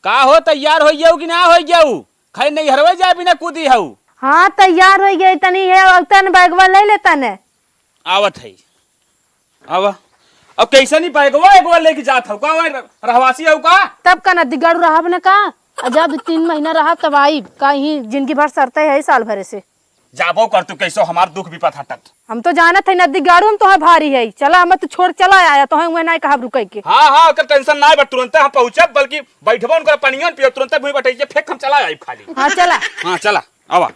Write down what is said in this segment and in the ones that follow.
का हो तैयार हो जाऊ कि ना हो जाऊ खै नहीं हरवे जाए बिना कूदी हऊ। हाँ तैयार हो गई तनी है तन बैगवा ले लेता ने आवत है आवा अब कैसे नहीं बैगवा एक बार लेके जात हऊ का रहवासी हऊ का तब का नदी गाड़ू रहा ने का जब 3 महीना रहा तब आई कहीं जिंदगी भर सरते है साल भरे से जाबो कर तू कैसो हमार दुख विपत हटत। हम तो जानत है नदी गाड़ू हम तो भारी है चला हम तो छोड़ चला आया तो है नहीं कहा रुके के। हाँ हाँ ओकर टेंशन ना है तुरंत हम पहुंचब बल्कि बैठबो उनकर पानियन पियो तुरंत भूई बैठे फेंक हम चला आई खाली। हाँ चला हाँ चला आवा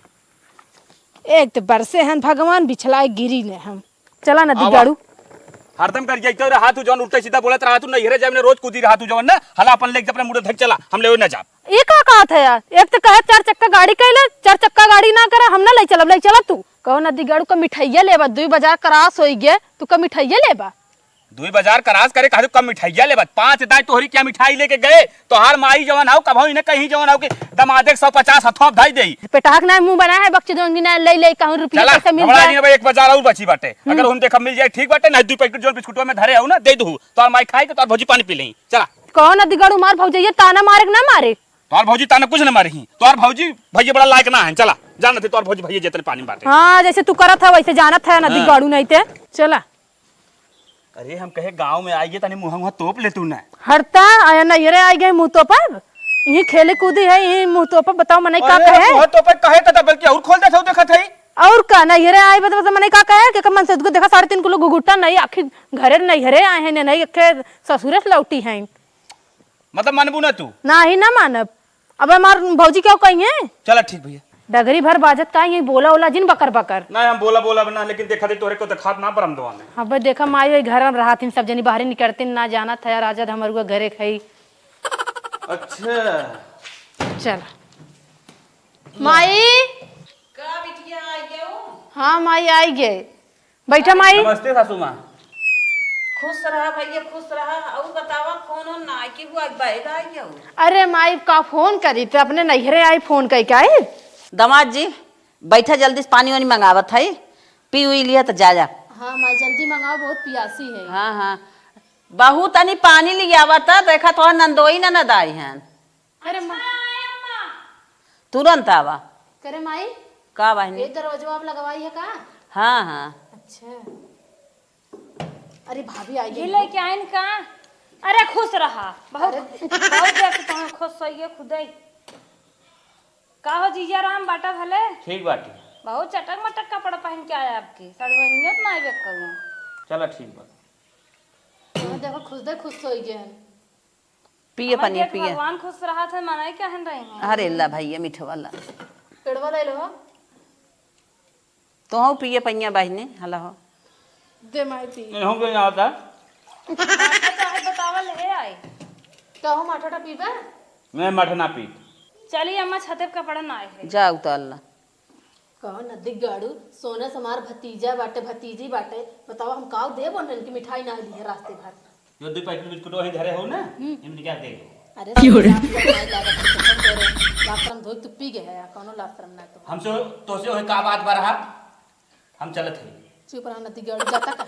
एक तो बरसे हैं भगवान बिछलाए गिरी ने हम चला नदी गाड़ू हरदम कर जाई तो रहा तू जौन उल्टा सीधा बोलत रहा तू नहीं हेरे जाब ने रोज कूदी रहा तू जौन ना हला अपन लेके अपने मुंडे धक चला हम ले ना जाब। ये का कहत है यार एक तो कहे 4 चक्का गाड़ी कहले 4 चक्का गाड़ी ना करे हम ना ले चला तू कहो नदी गाड़ू का मिठाइया लेबा 2 बाजार क्रास होई गे तू का मिठाइया लेबा 2 बाजार क्रास करे कहू कम मिठाइया लेबा 5 दाई तोहरी क्या मिठाई लेके गए तोहार माई जवन हाउ कभौ इने कहीं जवन हाउ के दमादे 150 हथोप धाई देई पेटाक ना मुंह बना है बक्चे दोन दिन ले कहूं रुपया पैसा मिल जाए हमरा 1 बाजार और बची बाटे अगर हम देखब मिल जाए ठीक बाटे नहीं 2 पैकेट जोन बिस्कुटवा में धरे हऊ ना दे दहू तोहार माई खाई तो तोहार भौजी पानी पी लेही चला कहो नदी गाड़ू मार भौजैया ताना मारे ना मारे तोहार भौजी ताना कुछ न मारही तोहार भौजी भैया बड़ा लायक ना है चला जानत है तोहार भौजी भैया जितने पानी बाटे। हां जैसे तू करत है वैसे जानत है नदी गाड़ू नहीं ते चला। अरे हम कहे गांव में आइए तनी मुंह तोप ले तू ना हरता आया ना ये आई गए मुंह तो पर यही खेले कूदी है यही मुंह तो पर बताओ मने का कहे मुंह तो पर कहे त बल्कि और खोल दे देखत है और का ना ये आई बता मने का कहे के मन से उसको देखा 3.5 किलो गुगुट्टा नहीं आखिर घरे नहीं हरे आए हैं नहीं के ससुरे से लौटी हैं मतलब मानबू ना तू ना ही ना मानब अब हमार भौजी क्यों कही है चला ठीक भैया डगरी भर बाजत का यही बोला ओला जिन बकर बकर ना हम बोला बना लेकिन देखा दे तोरे को तो खात ना परम दवा में अब देखा माई वही घर में रहात सब जनी बाहर निकलते ना जाना था राजा हमारे घरे खाई। अच्छा चल माई का बिटिया आ गयो। हाँ माई आई गए बैठा माई। नमस्ते सासू माँ। खुश रहा भैया खुश रहा और बतावा कौन ना की हुआ बैग आ गयो। अरे माई का फोन करी तो अपने नैहरे आई फोन कई का आई दामाद जी बैठा जल्दी से पानी वानी मंगावत है पी हुई लिया तो जा। हाँ माई जल्दी मंगाओ बहुत प्यासी है। हाँ हाँ बहू तनी पानी ले आवत देखा तो नंदोई ना नदाई हैं। अरे तुरंत आवा करे माई का बहनी दरवाजा आप लगवाई है का। हाँ हाँ अच्छा अरे भाभी आई ये लेके आइन का। अरे खुश रहा बहुत बहुत देख तो खुश सही है खुदई का हो जीजा राम बाटा भले ठीक बाटी बहुत चटक मटक कपड़ा पहन के आया आपकी सड़वनियो तो ना बेक करूं चला ठीक बा देखो खुश हो गए पिए पानी पिए। भगवान खुश रहा था मनाई क्या हन रही हैं। अरे अल्लाह भैया मीठा वाला पेड़वा ले लो तो हो पिए पैया बहनी हला हो दे माई पी नहीं हम के आता चाहे बतावा ले आई कहो माठा पीबा मैं मठ ना पी चलिए अम्मा छते पे कपड़ा ना आए है जाओ तो अल्लाह कहो नदी गाड़ू सोने समार भतीजा बाटे भतीजी बाटे बताओ हम काव देव उनन की मिठाई ना ली है रास्ते भर जो 2 पैकेट बिस्कुट वही धरे हो ना इनने क्या दे अरे लाशरम धोई तू पी गए कोनो लाशरम ना तो हमसे तो से होय का बात बरहा हम चलत है चुप रहा नदी गाड़ू जाता कर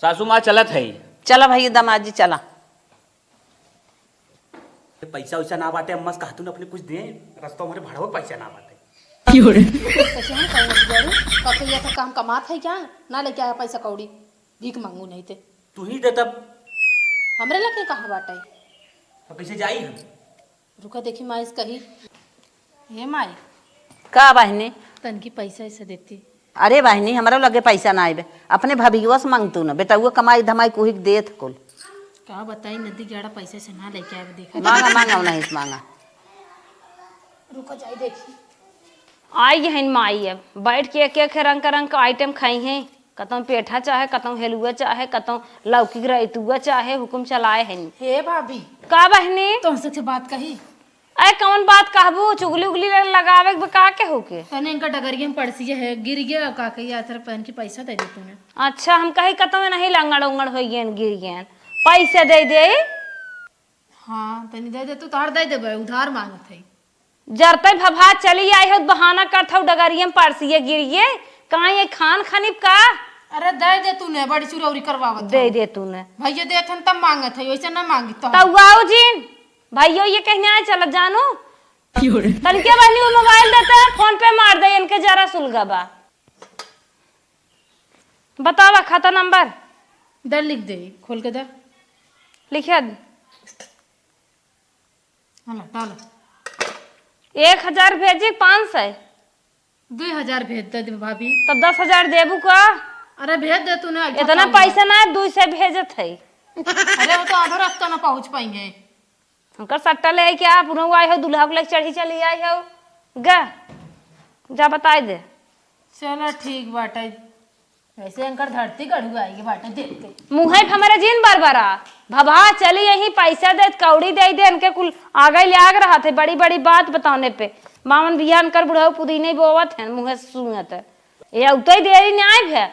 सासू माँ चलत है चला भैया दामाद जी चला। पैसा वैसा ना बाटे अम्मा से कहतू अपने कुछ दे रास्ता हमारे भाड़वा पैसा ना बाटे कैसे हम कहो नदी गाड़ू काके ये काम कमात है क्या ना लेके आया पैसा कौड़ी भीख मांगू नहीं थे तू ही दे तब हमरे लगे कहाँ बाटे तो कैसे जाई हम रुका देखी माई कही हे माई का बहनी तन की पैसा ऐसे देती अरे बहनी हमारा लगे पैसा ना आए अपने भभिया से मांगतू ना बेटा वो कमाई धमाई कुछ देत कुल का बताई नदी गाड़ा पैसे से ना लेके आए देखा मांगा मांगा नहीं मांगा रुका जाई देखी आई है माई अब बैठ के एक रंग का आइटम खाई हैं कतौ पेठा चाहे कतौ हेलुआ चाहे कतौ लौकी रैतुआ चाहे हुकुम चलाए हैं। हे भाभी का बहनी तुमसे से बात कही अरे कौन बात कहबू चुगली उगली लगावे का के होके तने इनका डगरिया में पड़सी है गिर गया का कही आतर पहन के पैसा दे दे तूने। अच्छा हम कही कतौ में नहीं लंगड़ उंगड़ हो गए गिर गए पैसे दे दे। हाँ तनी दे दे तू तार दे देबे उधार मांगत है जरते भभा चली आई हो बहाना करता डगरिया में पड़सी गिरिए कहाँ ये खान खनिब का। अरे दे दे तूने बड़ी चुरौरी करवावत दे दे तूने भैया देथन तब मांगत है वैसे ना मांगी तो तउआओ जिन भाइयों ये कहने आए चल जानो तनके बहनी वो मोबाइल देते हैं फोन पे मार दे इनके जरा सुलगा बा बतावा खाता नंबर दर लिख दे खोल के दर लिखिए हाँ डाल 1000 भेजी 500 2000 भेज दे भाभी। तब 10,000 देबू का अरे भेज दे तूने इतना पैसा ना 2 से भेजत है अरे वो तो आधा रास्ता ना पहुंच पाएंगे। उनका सट्टा ले क्या पुनः आए हो दूल्हा को लेके चढ़ी चली आई हो गा जा बताए दे। चलो ठीक बाटे वैसे अंकर धरती गढ़ू आएगी बाटे देखते मुँह हमारे जीन बरबरा भभा चली यही पैसा दे कौड़ी दे दे इनके कुल आगे ले आग रहा थे बड़ी बड़ी बात बताने पे मामन बिया कर बुढ़ाऊ पुदीने बोवत है मुँह सुनत है ये उतई देरी न्याय है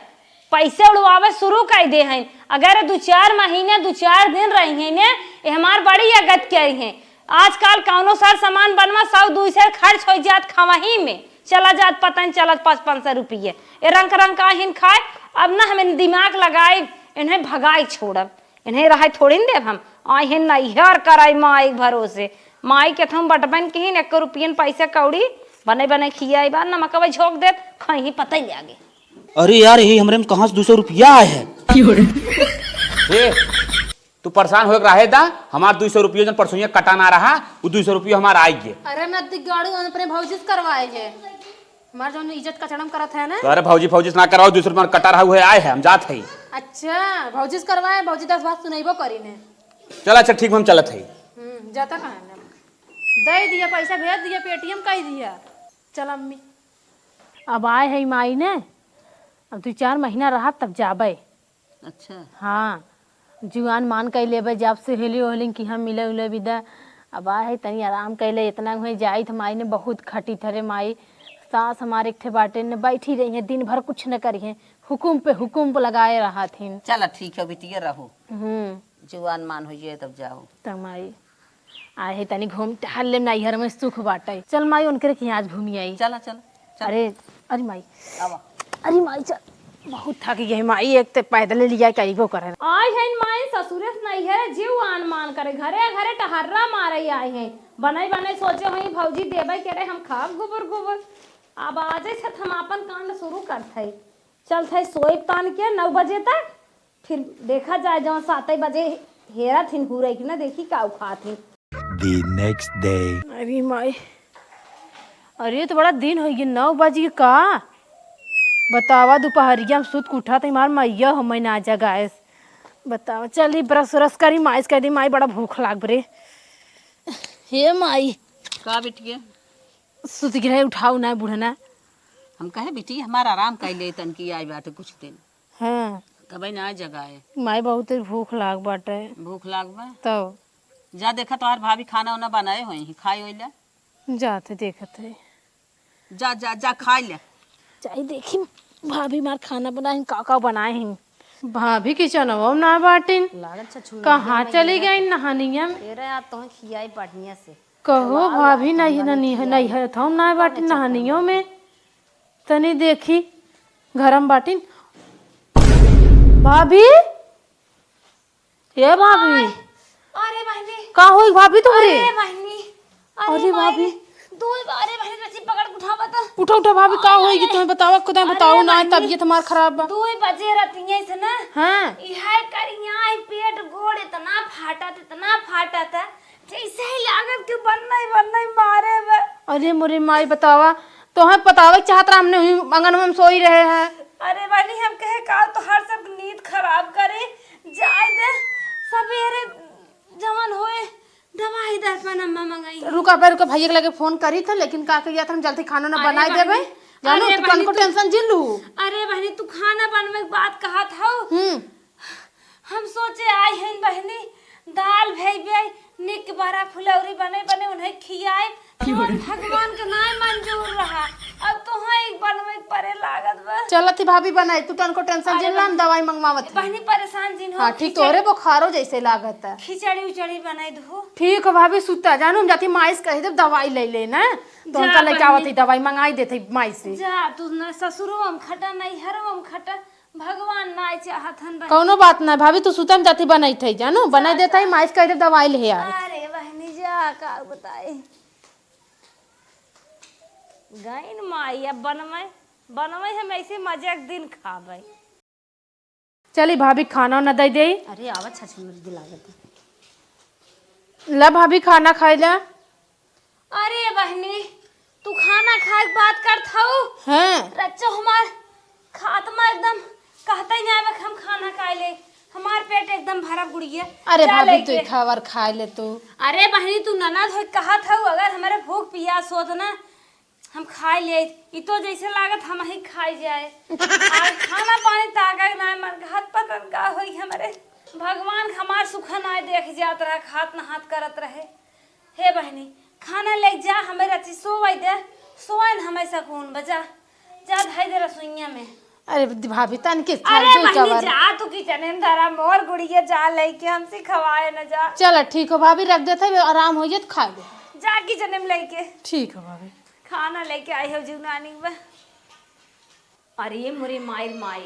पैसे उड़वावे शुरू कर दे हैं अगर 2-4 महीने 2-4 दिन रही हैं ने ये हमार बड़ी अगत करी हैं आजकल कौनो सार सामान बनवा 100-200 से खर्च हो जात खवाही में चला जात पता नहीं चलत 500 रुपये ये रंग का हिन खाए अब ना हमें दिमाग लगाए इन्हें भगाई छोड़ब इन्हें रहा थोड़ी न देव हम आए नैहर कराई माई भरोसे माई के थम बटबन के ही 1 रुपयन पैसा कौड़ी बने बने खियाई बार नमकवा झोंक दे कहीं पता ही आगे। अरे यार यही हमरे में कहाँ से 200 रुपया आए है। ए, तू परेशान हो रहा है दा हमार 200 रुपये जन परसों कटा ना रहा वो 200 रुपये हमारा आई गए। अरे नदी गाड़ू अपने भौजी से करवाए है हमारे जो इज्जत का चढ़म करत है ना। तो अरे भौजी फौजी ना कराओ 200 रुपये कटा रहा हुए आए है हम जात है। अच्छा भौजी से करवाए भौजी 10 बात सुनैबो करी ने। चल अच्छा ठीक हम चलत है। जाता कहाँ है दे दिया पैसा भेज दिया पेटीएम कह दिया चल अम्मी अब आए है माई ने अब 2-4 महीना रहा तब जाबे। अच्छा हाँ जुआन मान कर लेबे जब से हेली होलिंग कि हम मिले उले विदा अब आए है तनी आराम कैले इतना हुए जाई तो माई ने बहुत खटी थरे माई सास हमारे एक थे बाटे ने बैठी रही है दिन भर कुछ न करी है हुकुम पे लगाए रहा थी। चल ठीक है बिटिया रहो जुआन मान होइए तब जाओ तब माई आए है तनी घूम टहल ले नैहर में सुख बाटे चल माई उनके के आज घूमी आई। चला चल अरे अरे माई आवा अरे माई चल बहुत थक गई माई एक तो पैदल लिया कई गो करे आय है माई ससुरे नहीं है जीव आन मान करे घरे घरे टहर्रा मारे आए हैं बने सोचे हुई भौजी देवे करे हम खाब गोबर अब आजे से हम अपन कांड शुरू करते चलते सोए तान के 9 बजे तक फिर देखा जाए जब 7 बजे हेरा थिन हो रही ना देखी का उखा थी। The next day. अरे माई अरे तो बड़ा दिन हो गया 9 बजे का बतावा दोपहरिया में सुत उठा तो मार मैया हम ना जगाए बतावा चली ब्रश व्रश करी माइस कह दी माई बड़ा भूख लाग रे हे माई का बिटिया सुत गिरे उठाऊ ना बुढ़ना हम कहे बिटिया हमारा आराम कर ले तन की आई बाटे कुछ दिन हाँ कभी ना जगाए माई बहुत भूख लाग बाटे भूख लागबा तब जा देखा तुम्हार भाभी खाना उना बनाए हुई खाई होइला जाते देखते है जा जा जा खाई ले चाहिए देखी भाभी मार खाना बनाए का बनाए हैं भाभी किचन वो ना बाटिन कहाँ चली गई नहानिया में तेरे यार तो खियाई बढ़िया से कहो भाभी नहीं है था ना बाटिन नहानियों में तनी देखी गरम बाटिन भाभी ये भाभी अरे बहनी का हुई भाभी तुम्हारे अरे बहनी अरे भाभी अरे बहनी रस्सी पकड़ उठावा तो उठा भाभी का होगी तुम्हें बताओ खुदा बताओ ना तबीयत हमार खराब बा 2 बजे रतिया से ना हाँ इहा करिया पेट गोड़ इतना फाटा था जैसे ही लागत कि बनना मारे बे। अरे मोरे माई बतावा तो हम बतावे चाहत हमने आंगन में सोई रहे हैं। अरे बनी हम कहे का तो हर सब नींद खराब करे जाए दे सवेरे जवन होए दवाई दर्पण अम्मा मंगाई रुका भैया के लगे फोन करी था लेकिन का कहिया था हम जल्दी खाना ना बनाए देबे जानो तू कौन को टेंशन जिन लू। अरे बहनी तू खाना बनने की बात कहा था हम सोचे आई हैं बहनी दाल भेजे निक बड़ा फुलौरी बने उन्हें खियाए भगवान के नाम मंजूर रहा अब तो हाँ एक बनवे परे लागत बा चलती भाभी बनाई तू तन को टेंशन जिन ला हम दवाई मंगवावत बहनी परेशान जिन हो हां ठीक तोरे बुखारो जैसे लागत है खिचड़ी उचड़ी बनाई दो ठीक है भाभी सुता जानो हम जाती माइस कह दे दवाई ले ले ना तो उनका लेके आवत दवाई मंगाई देते माई से जा तू न ससुरो हम खटा नहीं हरो हम खटा भगवान ना चाहत हन कौनो बात ना भाभी, तू सुतम जाती बनाई थी जानू, बनाई देता ही माइस कह दे दवाई ले यार। अरे बहनी जा का बताए गईन माई अब बनवे हम ऐसे मजे के दिन खाबे। चली भाभी खाना न दे दे। अरे आवा छछुनर दी लागत। ला भाभी खाना खाई ला। अरे बहनी तू खाना खाए के बात करत हऊ हैं रच्चो हमार खात्मा एकदम कहता ही नहीं हम खाना खाए ले, हमार पेट एकदम भरा गुड़िया। अरे जा भाभी लेके। तू खावर खाए ले तू। अरे बहनी तू ननद हो कहा था अगर हमारे भूख प्यास होत ना हम खाई ले, ई तो जैसे लागत हम ही खाई जाए। आज खाना पानी ताका ना मन घात पतन का होई हमारे भगवान हमार सुख ना देख जात रहा, खात न हाथ करत रहे। हे बहनी खाना ले जा, हमें रची सोई दे, सोन हमें सकून बजा जा धाई दे रसोईया में। अरे भाभी तन के अरे बहनी जा तू किचन में धरा मोर गुड़िया जा लेके हमसे खवाए न जा। चल ठीक हो भाभी, रख देते आराम हो जाए खा ले। जा किचन में लेके ठीक है भाभी। खाना लेके आई हो जीवनानी में। अरे मोरे मायर माई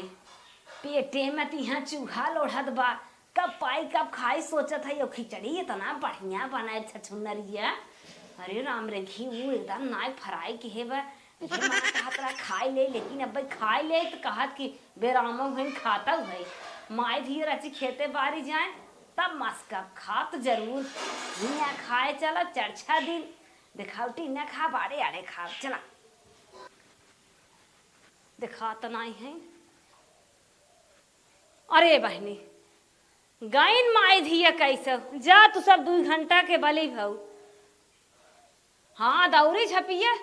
पेटे में तिहा चूहा लोढ़त बा, कब पाई कब खाई सोचत है यो खिचड़ी इतना बढ़िया बनाए छछुनरिया। अरे राम रे घी वो एकदम नाय फ्राई के है बा, ये मना कहत रहा खाई ले, लेकिन अब भाई खाई ले तो कहत कि बेरामो भइन खाता है माई धीरे रची खेते बारी जाए तब मस्का खात जरूर हिया खाए चला चरछा दिन दिखावटी न खा बारे आड़े खा चला दिखा तो नहीं है। अरे बहनी गाइन माई धिया कैसे जा तू सब 2 घंटा के बली भाऊ। हाँ दौरी छपिए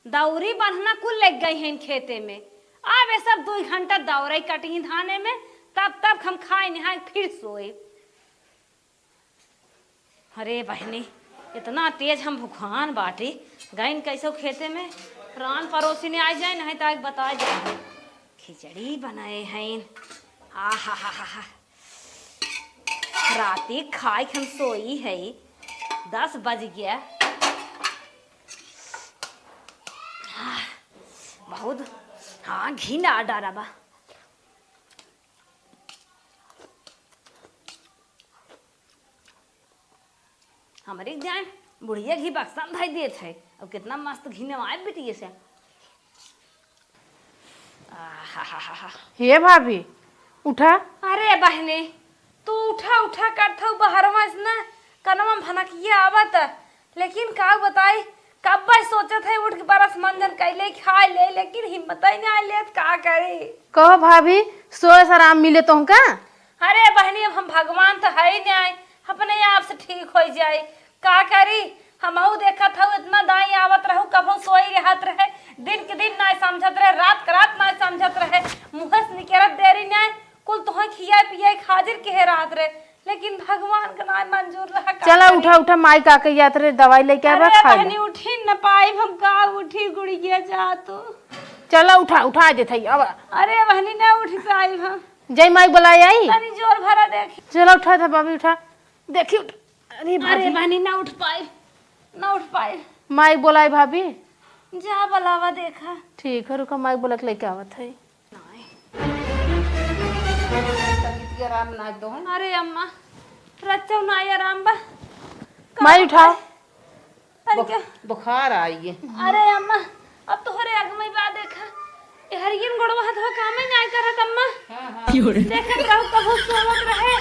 दौरी बंधना कुल लग गई है खेते में, अब ये सब 2 घंटा दौरे कटी धाने में, तब हम खाए नहाए फिर सोए। अरे बहनी इतना तेज हम भूखान बाटी गईन कैसे खेते में, प्राण पड़ोसी ने आ जाए नहीं तो बता जाए खिचड़ी बनाए हैं। हा हा हा हा राती खाए हम सोई है 10 बज गया। बहुत हाँ घी ना डारा बा। हमारे जान बुढ़िया घी बक्सा धाई दिए थे, अब कितना मस्त घी नवाए बेटिए से। हे भाभी उठा। अरे बहने तू उठा उठा करता बाहर में ना कनमा भनकिया आवत, लेकिन का बताई कब भाई सोचत है उठ के बरस मंजन कैले खाए ले, लेकिन हिम्मत ही नहीं ले का करे। कहो भाभी सोए से आराम मिले तो का। अरे बहनी अब हम भगवान तो है ही नहीं, अपने आप से ठीक हो जाए का करी। हमहू देखा था इतना दाई आवत रहू कबो सोई रहत रहे, दिन के दिन नहीं समझत रहे, रात के रात नहीं समझत रहे, मुँह से निकलत देरी नहीं कुल तुह खिया पिया हाजिर के रात रहे, लेकिन भगवान का नाम मंजूर रहा। चला उठा उठा माई का के यात रे दवाई लेके आवे खा ले। बहनी उठी न पाई हम का उठी गुड़िया जा तो। चला उठा उठा दे थई अब। अरे बहनी ना उठ पाई हम जय माई बुलाई आई तनी जोर भरा देखी। चला उठा था भाभी उठा देखी उठ। अरे भाभी बहनी ना उठ पाई ना उठ पाई। माई बुलाई भाभी जा बुलावा देखा। ठीक है रुका माई बुला के लेके आवत है। आराम ना दो। अरे अम्मा रच्चा ना आराम बा माई उठाओ बुखार आई है। अरे अम्मा अब तोहरे अगमई बा देखा ए हरियन गोड़वा हथवा कामे नहीं करत अम्मा। देखत रहू कबो सोवत रहे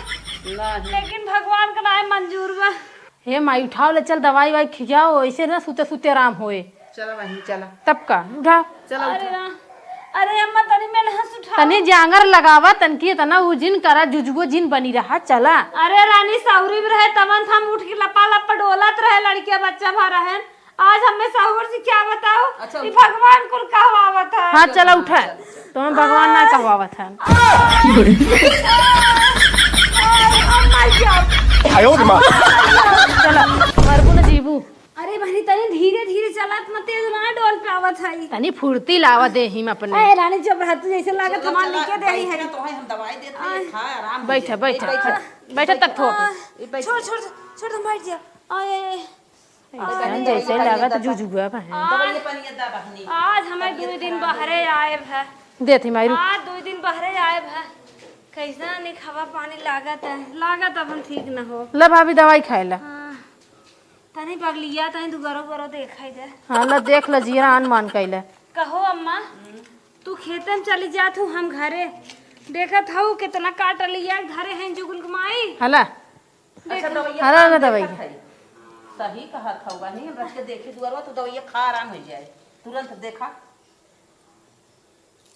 लेकिन भगवान का नाम मंजूर बा। हे माई उठाओ ले चल दवाई वाई खिजाओ, ऐसे ना सूते सूते आराम होए। चला वहीं चला तब का उठा। अरे अम्मा तनी में हंस उठा तनी जांगर लगावा तनकी तना उ जिन करा जुजुगो जिन बनी रहा चला। अरे रानी साउरी भी रहे तमन हम उठ के लपा लपा डोलत रहे लड़किया बच्चा भरा है। आज हमें साहुर से क्या बताओ। अच्छा, ये भगवान कुल कहवावत है। हाँ चला उठा तुम्हें भगवान ना कहवावत है। चला मरबू न जीबू। अरे बहनी तनी धीरे धीरे चलत मत तेज ना डोल पे आवत है। तनी फुर्ती लावा दे हिम अपने। ए रानी जब रहत जैसे लागत हमार लेके दे है। तो हम दवाई देते हैं खा आराम। बैठा बैठा बैठा तक थो। छोड़ छोड़ छोड़ तुम बैठ जा। आए जैसे लागत जुजुआ है। दवाई पानी दा बहनी। आज हमें 2 दिन बाहरे आए है देती माई रुक। हाँ 2 दिन बहरे आए भा कैसा नहीं खावा पानी लागत अब हम ठीक न हो। ला भाभी दवाई खाए ला। हाँ तनी पगलिया तनी तू गरो गरो देखा दे। हाँ ला देख ला जीरा आन मान कैले। कहो अम्मा तू खेते में चली जात हूँ हम घरे देखत हूँ कितना काट लिया घरे हैं जुगुल कमाई। हला अच्छा दवाई हला ना दवाई सही कहा था नहीं रख के देखे दुआरवा तो दवाई खा आराम हो जाए तुरंत देखा।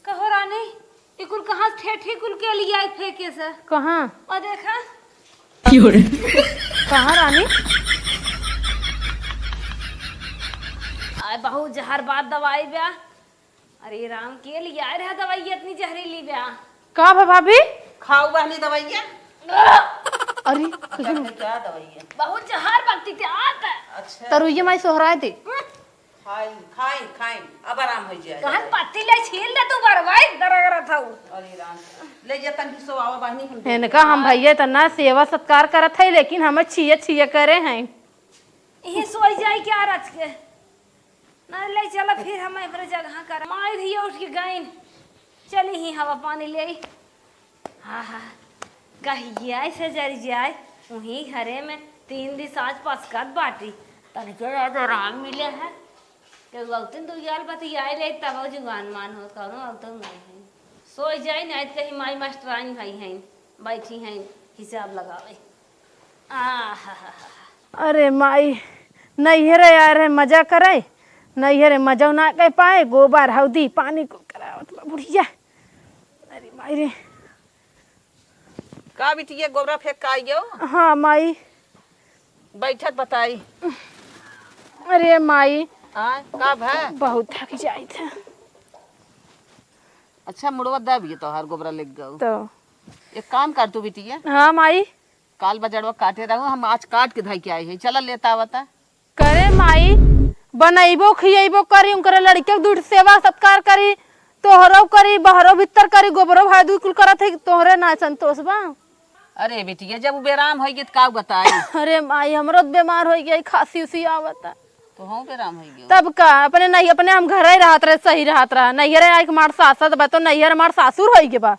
कहो रानी ये कुल कहाँ ठेठी कुल के लिया फेंके से कहाँ और देखा कहाँ रानी? आय बहु जहर बात दवाई ब्या। अरे राम के लिया रहा दवाई इतनी जहरीली ब्या। का भाभी? खाओ बहनी दवाइया। अरे क्या दवाइया बहुत जहर बकती थी आत। अच्छा तरुइये माई सोहराए थे। खाई खाई खाई अब आराम हो जाए। कहन पत्ती ले छील दे तू बरवाई दरगरा था। अरे राम ले जा तन भी सो आवा बहनी हम इनका हम भैया तना सेवा सत्कार करत है लेकिन हमें छिए छिए करे हैं। ये सोई जाए क्या रच के ना ले चला फिर हम अपने जगह कर माई भी उठ के गईन चली ही हवा पानी ले। हाँ हाँ कहिए से जरी जाए वहीं घरे में 3 दिन आज पसकत बाटी तन के आज आराम मिले है के गौतन दो यार बतियाए ले तब जुगान मान हो कौनो अब तो नहीं सोई जाए नहीं तो कहीं माई मास्टराइन भाई हैं बैठी हैं हिसाब लगावे। आ हा हा हा अरे माई नैहरे आ रहे मजा करे नैहरे मजा ना कह पाए गोबर हौदी पानी को करावत बा बुढ़िया। अरे माई रे का बिटिया गोबरा फेंक का आइयो। हाँ माई बैठत बताई। अरे माई आय का भै बहुत थक जाई था अच्छा मुड़वा दाबिए तो हर गोबरा लेग गओ तो एक काम कर तू बिटिया हाँ माई काल बजड़वा काटे रहो हम आज काट के धाई के आए हैं चला लेता आवता। करे माई बनैबो खियैबो करी उनकर लड़के के दूध सेवा सत्कार करी तोहरो करी बहरो भीतर करी गोबरो भाई दूध कुल करत है तोहरे ना संतोष बा। अरे बिटिया जब वो बेराम हो गई तो का बताई। अरे माई हमरो बीमार हो गई खांसी उसी आवता तो हम बेराम हो गयो तब का अपने नहीं अपने हम घर ही रहत रहे सही रहत रहा नैहरे आई के मार सासत बा तो नैहर मार सासुर होई के बा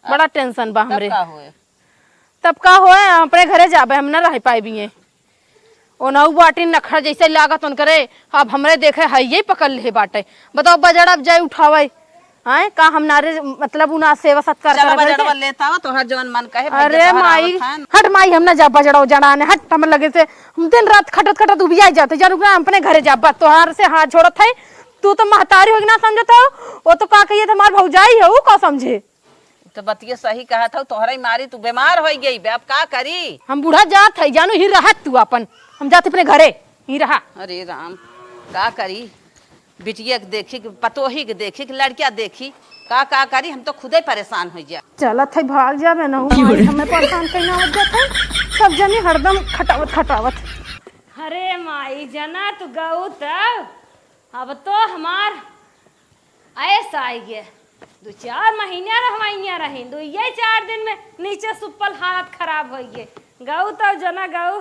बड़ा टेंशन बा हमरे। का होए तब का होए अपने घरे जाबे हम ना रह पाए बिए ओनहु बाटी नखर जैसे लागत उनकरे अब हमरे देखे है यही पकड़ ले बाटे बताओ बजड़ अब जाए उठावे हैं का हम नारे मतलब उना सेवा सत्कार चला करे बजड़वा लेता हो तो हर जवन मन कहे अरे माई हट माई हम ना जा बजड़ो जड़ाने हट हम लगे से हम दिन रात खटत खटत उबिया जाते जरूर ना अपने घरे जाबा तोहार से हाथ छोड़त है तू तो महतारी होगी ना समझत हो वो तो का कहिए हमार भौजाई है वो का समझे। तो बतिया सही कहा था तोहरा ही मारी तू बीमार हो गई बे अब का करी। हम बूढ़ा जात है जानू ही रहत तू अपन हम जाते अपने घरे ही रहा। अरे राम का करी बिटिया के देखी कि पतोही के देखी कि लड़किया देखी का करी हम तो खुदे परेशान हो जा। चलत है भाग जाबे ना माई हमें परेशान कहीं ना होत है सब जनी हरदम खटावत खटावत। अरे माई जना तू गऊ तब अब तो हमार ऐसा आई गया 2-4 महीने रहवाइया रही 2-4 दिन में नीचे सुपल हालत खराब हो गए गऊ तो जना गऊ